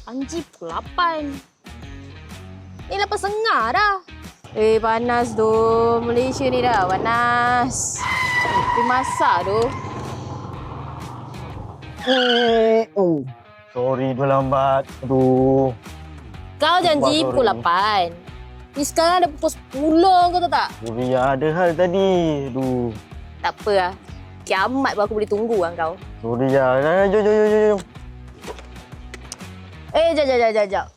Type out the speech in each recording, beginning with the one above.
Anji pukul 8. Ni 8.30 dah. Panas tu. Malaysia ni dah panas. Pergi masak tu. Sorry tu lambat. Aduh. Kau janji Sorry. pukul 8. Ni sekarang dah pukul 10 kau tahu tak? Sorry, ada hal tadi. Aduh. Tak apa lah. Kiamat pun aku boleh tunggu lah kau. Sorry ya. Jom. Jap.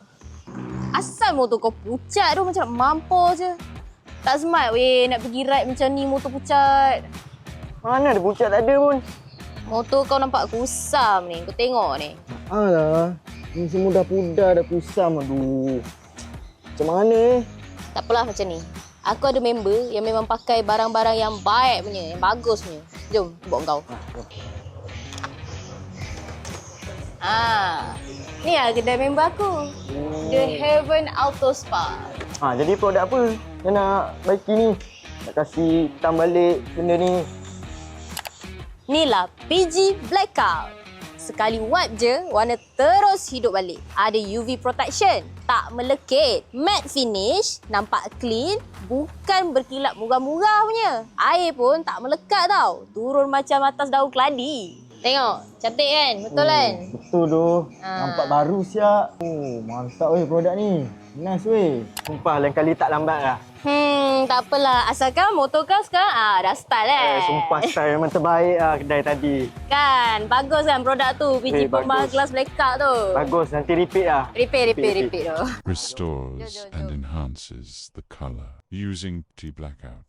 Asal motor kau pucat tu macam nak mampus je. Tak smart weh nak pergi ride macam ni motor pucat. Mana ada pucat, tak ada pun. Motor kau nampak kusam ni. Kau tengok ni. Alah. Ni semua dah pudar, dah kusam. Aduh. Macam mana Tak apalah macam ni. Aku ada member yang memang pakai barang-barang yang baik punya, yang bagus punya. Jom, bawa kau. Ni lah kedai member aku. The Heaven Auto Spa. Jadi produk apa yang nak baiki ni? Nak kasih hitam balik benda ni. Ni lah PG Blackout. Sekali wipe je, warna terus hidup balik. Ada UV protection, tak melekit. Matte finish, nampak clean, bukan berkilap murah-murah punya. Air pun tak melekat tau. Turun macam atas daun keladi. Tengok, cantik kan? Betul kan? Betul tu. Nampak baru siap. Mantap weh produk ni. Nice weh. Sumpah lain kali tak lambat lah. Tak apalah. Asalkan motor kau sekarang dah style kan? Sumpah style memang terbaik lah kedai tadi. Kan? Bagus kan produk tu? PG Pembahas bagus. Glass Blackout tu. Bagus, nanti repeat lah. Repair tu. Restores Jom. and enhances the color using T Blackout.